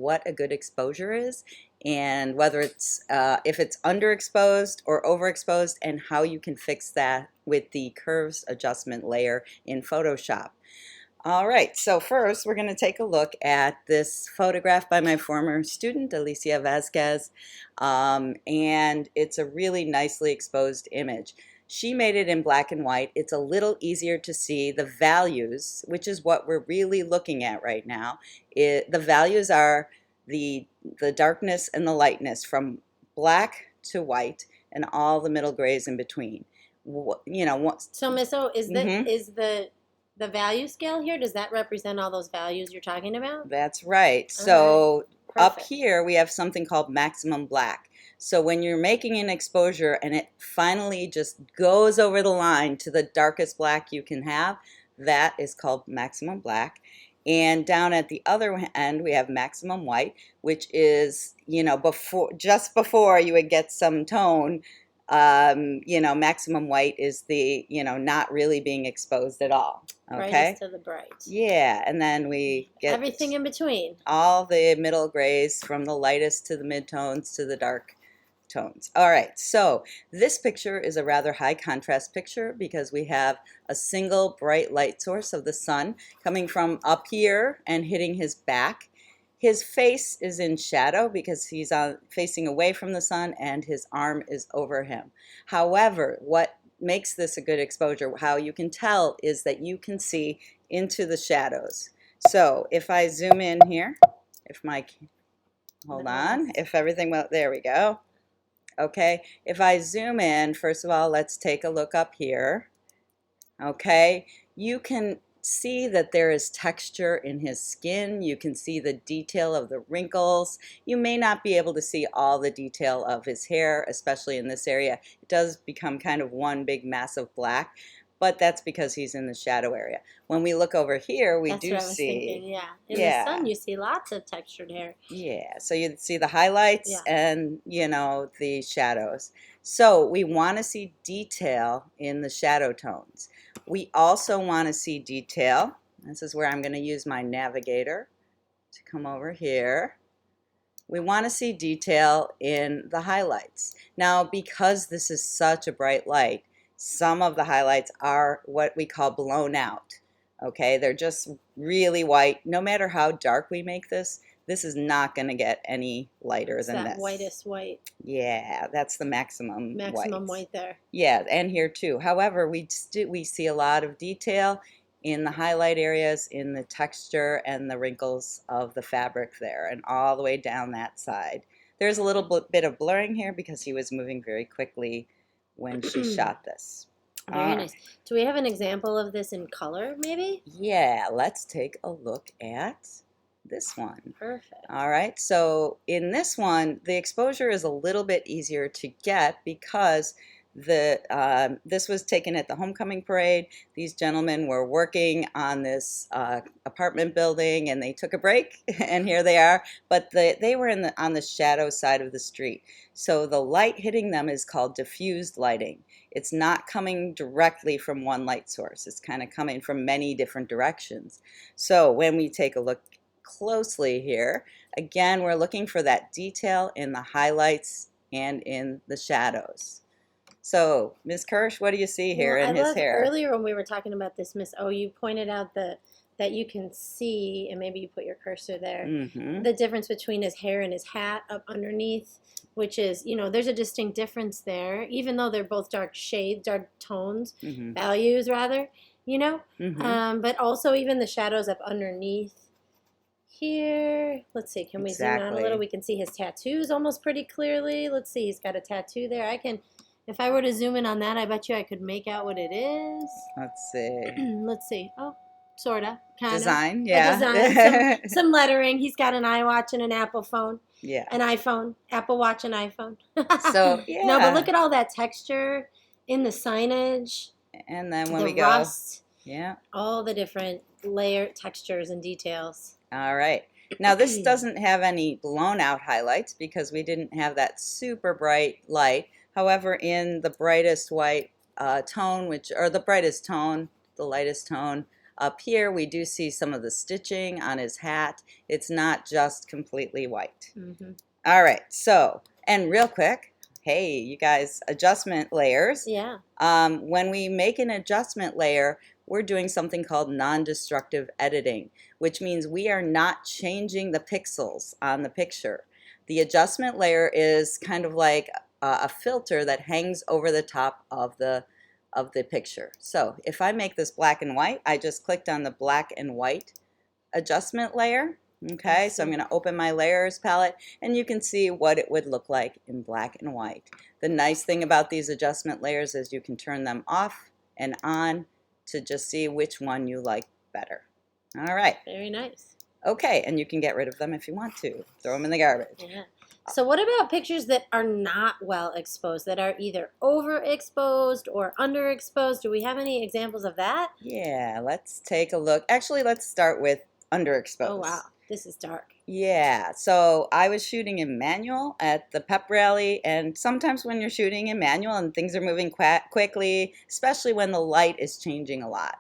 what a good exposure is, and whether it's if it's underexposed or overexposed, and how you can fix that with the curves adjustment layer in Photoshop. All right, so first we're going to take a look at this photograph by my former student, Alicia Vasquez, and it's a really nicely exposed image. She made it in black and white. It's a little easier to see the values, which is what we're really looking at right now. The values are the darkness and the lightness from black to white and all the middle grays in between. You know, So Miss O, is Mhm. the value scale here, does that represent all those values you're talking about? That's right. All So up Perfect. here we have something called maximum black. So when you're making an exposure and it finally just goes over the line to the darkest black you can have, that is called maximum black. And down at the other end we have maximum white, which is, you know, just before you would get some tone. You know, maximum white is the, you know, not really being exposed at all. Okay. Brightest to the bright. Yeah, and then we get Everything in between. all the middle grays from the lightest to the mid-tones to the dark tones. All right, so this picture is a rather high contrast picture because we have a single bright light source of the sun coming from up here and hitting his back. His face is in shadow because he's facing away from the sun and his arm is over him. However, what makes this a good exposure, how you can tell, is that you can see into the shadows. So if I zoom in here, if my, hold on, if everything, well, there we go. Okay, if I zoom in, first of all, let's take a look up here. Okay, you can see that there is texture in his skin. You can see the detail of the wrinkles. You may not be able to see all the detail of his hair, especially in this area. It does become kind of one big mass of black, but that's because he's in the shadow area. When we look over here, we That's do what I was see, thinking, yeah. In yeah, the sun, you see lots of textured hair. yeah, so you see the highlights Yeah. and, you know, the shadows. So we want to see detail in the shadow tones. We also want to see detail. This is where I'm going to use my navigator to come over here. We want to see detail in the highlights. Now, because this is such a bright light, some of the highlights are what we call blown out. Okay, they're just really white. No matter how dark we make this, this is not going to get any lighter It's than that this. whitest white. Yeah, that's the maximum White there. Yeah, and here too. However, we see a lot of detail in the highlight areas, in the texture and the wrinkles of the fabric there, and all the way down that side. There's a little bit of blurring here because he was moving very quickly when she shot this. Very nice. Do we have an example of this in color, maybe? Yeah, let's take a look at this one. Perfect. All right, so in this one, the exposure is a little bit easier to get because this was taken at the homecoming parade. These gentlemen were working on this apartment building, and they took a break, and here they are. But they were on the shadow side of the street, so the light hitting them is called diffused lighting. It's not coming directly from one light source. It's kind of coming from many different directions. So when we take a look closely here, again, we're looking for that detail in the highlights and in the shadows. So, Ms. Kirsch, what do you see here in his hair? Earlier when we were talking about this, Miss O, you pointed out that you can see, and maybe you put your cursor there, the difference between his hair and his hat up underneath, which is, you know, there's a distinct difference there, even though they're both dark shades, dark tones, values rather, you know, but also even the shadows up underneath here. Let's see, can we zoom out a little? We can see his tattoos almost pretty clearly. Let's see, he's got a tattoo there. If I were to zoom in on that, I bet you I could make out what it is. Let's see. Let's see. Oh, sorta, kind of. Design, yeah. Design, some lettering. He's got an iWatch and an Apple phone. Yeah. An iPhone, Apple Watch and iPhone. So, yeah. No, but look at all that texture in the signage. And then when we go, rust, yeah, all the different layer textures and details. All right. Now this doesn't have any blown out highlights because we didn't have that super bright light. However, in the brightest white tone, the brightest tone, the lightest tone Up here, we do see some of the stitching on his hat. It's not just completely white. Mm-hmm. All right, so, and real quick, hey, you guys, adjustment layers. Yeah. When we make an adjustment layer, we're doing something called non-destructive editing, which means we are not changing the pixels on the picture. The adjustment layer is kind of like a filter that hangs over the top of the picture. So if I make this black and white, I just clicked on the black and white adjustment layer. Okay, so I'm going to open my layers palette and you can see what it would look like in black and white. The nice thing about these adjustment layers is you can turn them off and on to just see which one you like better. All right. Very nice. Okay, and you can get rid of them if you want to. Throw them in the garbage. Yeah. So what about pictures that are not well exposed, that are either overexposed or underexposed? Do we have any examples of that? Yeah, let's take a look. Actually, let's start with underexposed. Oh, wow. This is dark. Yeah, so I was shooting in manual at the pep rally, and sometimes when you're shooting in manual and things are moving quickly, especially when the light is changing a lot,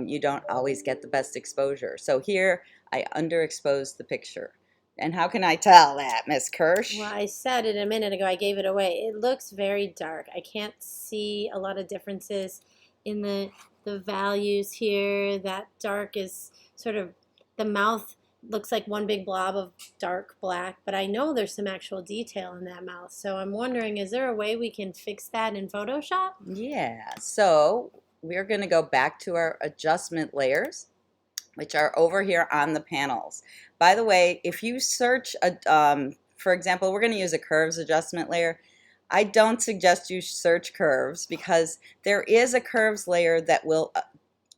you don't always get the best exposure. So here, I underexposed the picture. And how can I tell that, Miss Kirsch? Well, I said it a minute ago. I gave it away. It looks very dark. I can't see a lot of differences in the values here. That dark is sort of, the mouth looks like one big blob of dark black, but I know there's some actual detail in that mouth. So I'm wondering, is there a way we can fix that in Photoshop? Yeah, so we're going to go back to our adjustment layers, which are over here on the panels. By the way, if you search, for example, we're going to use a curves adjustment layer. I don't suggest you search curves because there is a curves layer that will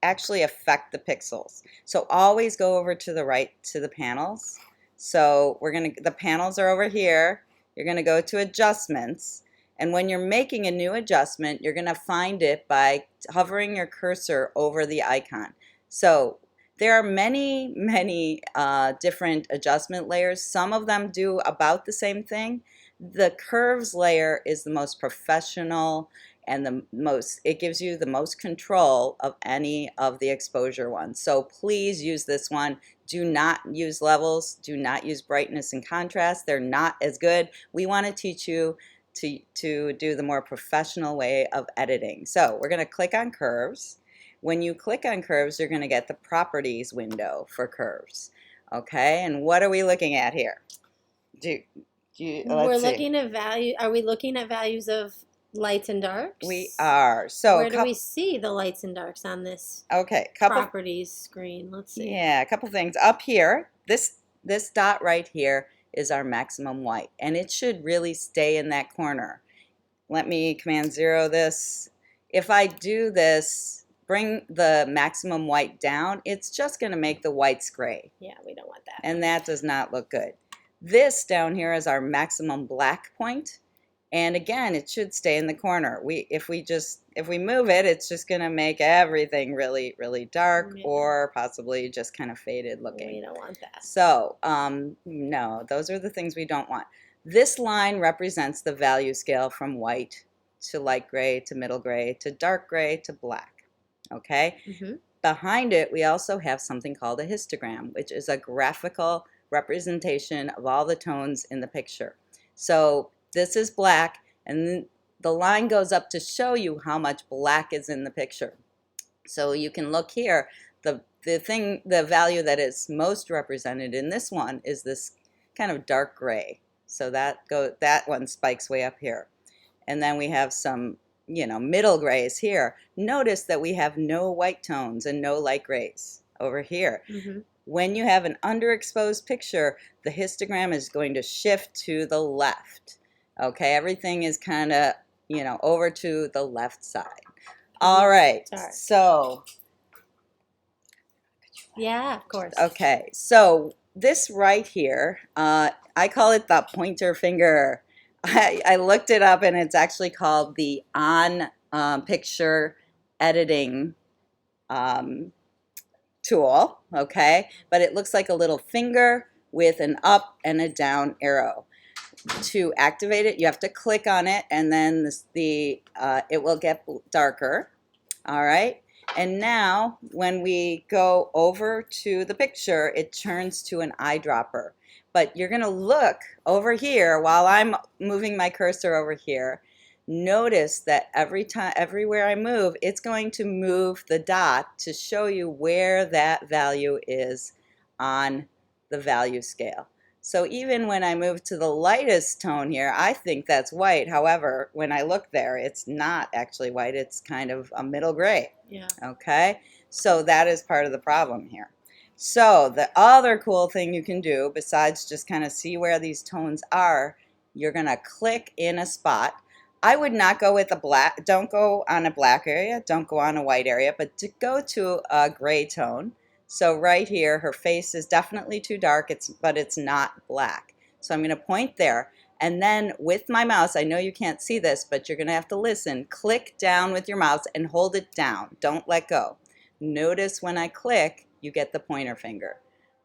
actually affect the pixels. So always go over to the right to the panels. So the panels are over here. You're going to go to adjustments. And when you're making a new adjustment, you're going to find it by hovering your cursor over the icon. So there are many, many different adjustment layers. Some of them do about the same thing. The curves layer is the most professional and it gives you the most control of any of the exposure ones. So please use this one. Do not use levels. Do not use brightness and contrast. They're not as good. We want to teach you to do the more professional way of editing. So we're going to click on curves. When you click on curves, you're going to get the properties window for curves. Okay, and what are we looking at here? We're looking at value. Are we looking at values of lights and darks? We are. So where do we see the lights and darks on this properties screen? Let's see. Yeah, a couple things. Up here, this dot right here is our maximum white, and it should really stay in that corner. Let me Command 0 this. If I do this, bring the maximum white down, it's just going to make the whites gray. Yeah, we don't want that. And that does not look good. This down here is our maximum black point. And again, it should stay in the corner. If we move it, it's just going to make everything really, really dark or possibly just kind of faded looking. We don't want that. So, no, those are the things we don't want. This line represents the value scale from white to light gray to middle gray to dark gray to black. Okay? Mm-hmm. Behind it, we also have something called a histogram, which is a graphical representation of all the tones in the picture. So this is black, and the line goes up to show you how much black is in the picture. So you can look here. The value that is most represented in this one is this kind of dark gray. So that one spikes way up here. And then we have some, middle grays here. Notice that we have no white tones and no light grays over here. Mm-hmm. When you have an underexposed picture, the histogram is going to shift to the left. Okay, everything is kind of, over to the left side. All right, so. Yeah, of course. Okay, so this right here, I call it the pointer finger. I looked it up and it's actually called the on-picture editing tool, okay? But it looks like a little finger with an up and a down arrow. To activate it, you have to click on it, and then it will get darker. All right. And now when we go over to the picture, it turns to an eyedropper. But you're going to look over here while I'm moving my cursor over here. Notice that everywhere I move, it's going to move the dot to show you where that value is on the value scale. So even when I move to the lightest tone here, I think that's white. However, when I look there, it's not actually white. It's kind of a middle gray. Yeah. Okay? So that is part of the problem here. So the other cool thing you can do, besides just kind of see where these tones are, you're going to click in a spot. I would not go with a black, don't go on a black area, don't go on a white area, but to go to a gray tone. So right here, her face is definitely too dark, but it's not black. So I'm going to point there. And then with my mouse, I know you can't see this, but you're going to have to listen. Click down with your mouse and hold it down. Don't let go. Notice when I click, you get the pointer finger.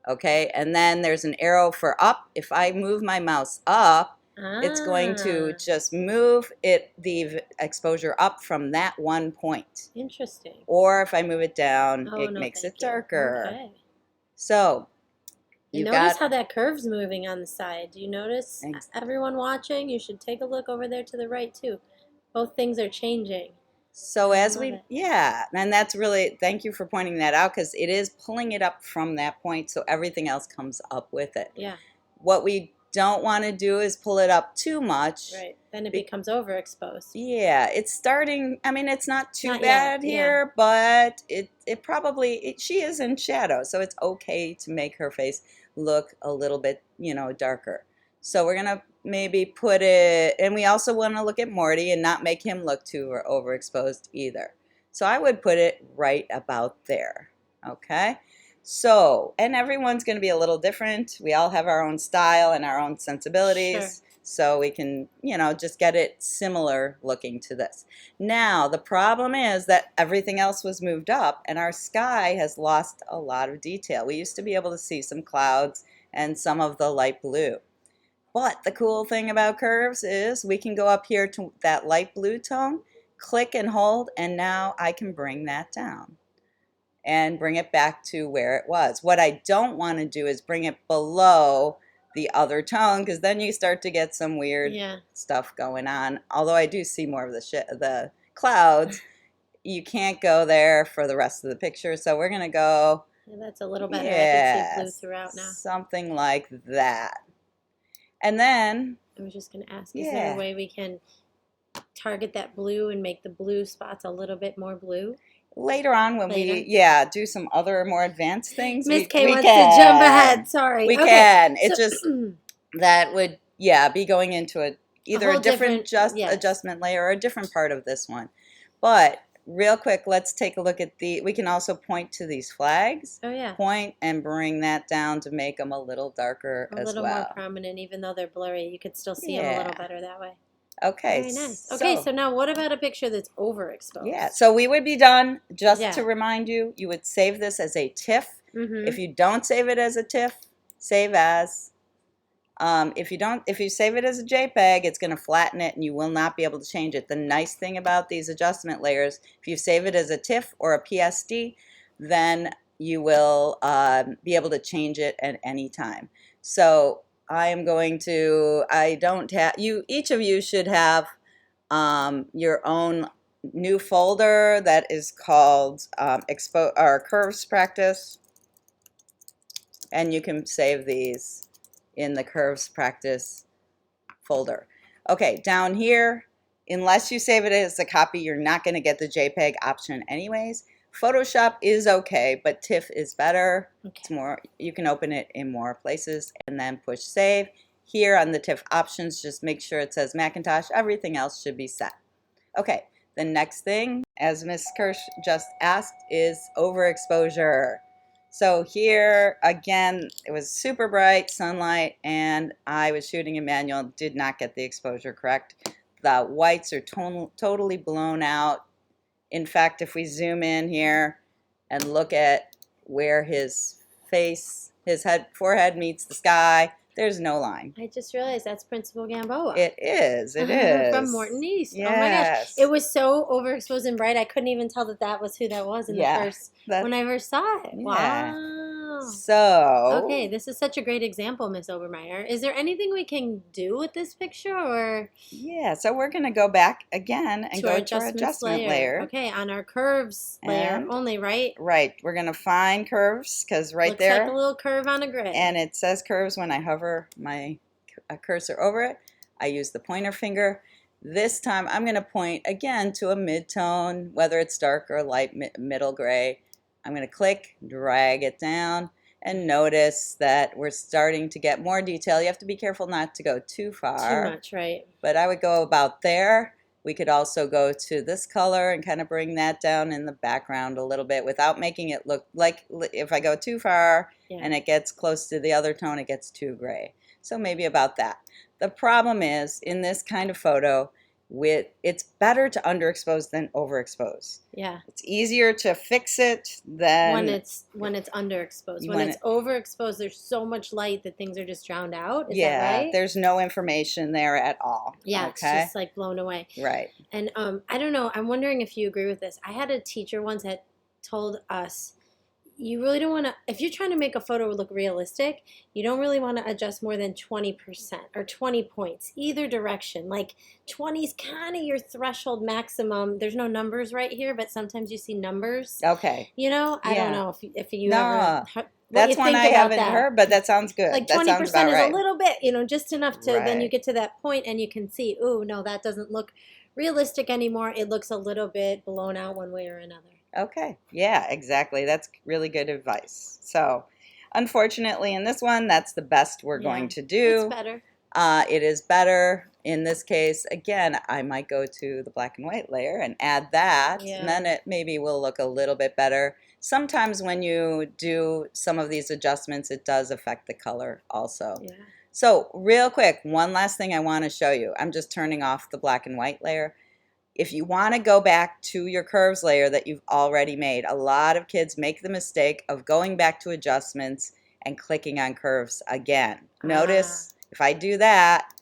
Okay, and then there's an arrow for up. If I move my mouse up, it's going to just move the exposure up from that one point. Interesting. Or if I move it down, it makes it darker. Okay. So you notice how that curve's moving on the side. Do you notice? Everyone watching, you should take a look over there to the right too. Both things are changing. So as we, and that's really, thank you for pointing that out, because it is pulling it up from that point, so everything else comes up with it. Yeah. What we don't want to do is pull it up too much. Right. Then it becomes overexposed. Yeah, it's starting, I mean, it's not too bad here, but it probably, she is in shadow, so it's okay to make her face look a little bit, darker. So we're going to maybe put it, and we also want to look at Morty and not make him look too overexposed either. So I would put it right about there, okay? So, and everyone's going to be a little different. We all have our own style and our own sensibilities. Sure. So we can, just get it similar looking to this. Now, the problem is that everything else was moved up and our sky has lost a lot of detail. We used to be able to see some clouds and some of the light blue. But the cool thing about curves is we can go up here to that light blue tone, click and hold, and now I can bring that down and bring it back to where it was. What I don't want to do is bring it below the other tone, because then you start to get some weird stuff going on. Although I do see more of the clouds, you can't go there for the rest of the picture. So we're going to go... Yeah, that's a little better. I can see blue throughout now. Something like that. And then... I was just going to ask, is there a way we can target that blue and make the blue spots a little bit more blue? Later on when we do some other more advanced things, Miss K wants to jump ahead. Sorry. We can. It just that would be going into either a different adjustment layer or a different part of this one. But real quick, let's take a look at we can also point to these flags. Oh yeah. Point and bring that down to make them a little darker as well. A little more prominent, even though they're blurry. You could still see them a little better that way. Okay. Very nice. Okay, so now what about a picture that's overexposed? Yeah, so we would be done. Just to remind you, you would save this as a TIFF. If you don't save it as a TIFF, save as. If you save it as a JPEG, it's going to flatten it and you will not be able to change it. The nice thing about these adjustment layers, if you save it as a TIFF or a PSD, then you will be able to change it at any time. So I am going to, each of you should have your own new folder that is called Curves Practice, and you can save these in the Curves Practice folder. Okay, down here, unless you save it as a copy, you're not going to get the JPEG option anyways. Photoshop is okay, but TIFF is better. It's more, you can open it in more places and then push save. Here on the TIFF options, just make sure it says Macintosh. Everything else should be set. Okay, the next thing, as Ms. Kirsch just asked, is overexposure. So here, again, it was super bright sunlight and I was shooting in manual, did not get the exposure correct. The whites are totally blown out. In fact, if we zoom in here and look at where his forehead meets the sky, there's no line. I just realized that's Principal Gamboa. It is. It is. From Morton East. Yes. Oh my gosh. It was so overexposed and bright, I couldn't even tell that was who that was in the first, when I first saw it. Yeah. Wow. So. Okay, this is such a great example, Miss Obermeyer. Is there anything we can do with this picture, or? Yeah, so we're going to go back again and to go our to our adjustment layer. Okay, on our curves layer only, right? Right. We're going to find curves because right there. Looks like a little curve on a grid. And it says curves when I hover my cursor over it. I use the pointer finger. This time I'm going to point again to a mid-tone, whether it's dark or light middle gray. I'm going to click, drag it down, and notice that we're starting to get more detail. You have to be careful not to go too far. Too much, right? But I would go about there. We could also go to this color and kind of bring that down in the background a little bit without making it look like, if I go too far and it gets close to the other tone, it gets too gray. So maybe about that. The problem is, in this kind of photo, it's better to underexpose than overexpose. Yeah. It's easier to fix it than when it's underexposed. When it's overexposed, there's so much light that things are just drowned out. Is that right? There's no information there at all. Yeah, it's just like blown away. Right. And I don't know, I'm wondering if you agree with this. I had a teacher once that told us, you really don't want to, if you're trying to make a photo look realistic, you don't really want to adjust more than 20% or 20 points, either direction. Like 20 is kind of your threshold maximum. There's no numbers right here, but sometimes you see numbers. Okay. You know, I don't know if you ever. What that's one I haven't heard, but that sounds good. Like 20% is a little bit, just enough to, then you get to that point and you can see, ooh, no, that doesn't look realistic anymore. It looks a little bit blown out one way or another. Okay. Yeah, exactly. That's really good advice. So, unfortunately, in this one, that's the best we're going to do. It's better. It is better. In this case, again, I might go to the black and white layer and add that, and then it maybe will look a little bit better. Sometimes when you do some of these adjustments, it does affect the color also. Yeah. So, real quick, one last thing I want to show you. I'm just turning off the black and white layer. If you want to go back to your curves layer that you've already made, a lot of kids make the mistake of going back to adjustments and clicking on curves again. Notice if I do that,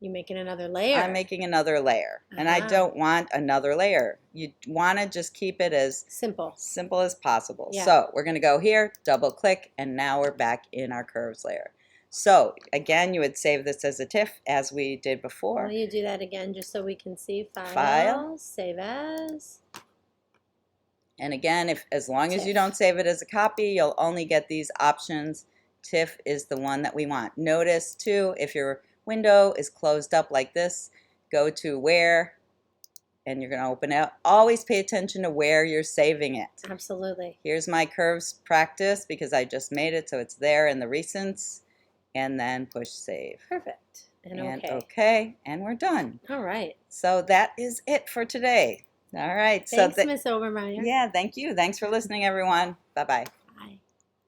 you're making another layer. I'm making another layer, and I don't want another layer. You want to just keep it as simple as possible. Yeah. So we're going to go here, double click, and now we're back in our curves layer. So, again, you would save this as a TIFF, as we did before. Will you do that again just so we can see? File, save as. And again, as long as you don't save it as a copy, you'll only get these options. TIFF is the one that we want. Notice, too, if your window is closed up like this, go to Where, and you're going to open it. Always pay attention to where you're saving it. Absolutely. Here's my curves practice because I just made it, so it's there in the recents. And then push save. Perfect. And okay. And we're done. All right. So that is it for today. All right. Thanks, Miss Obermeyer. Yeah, thank you. Thanks for listening, everyone. Bye-bye.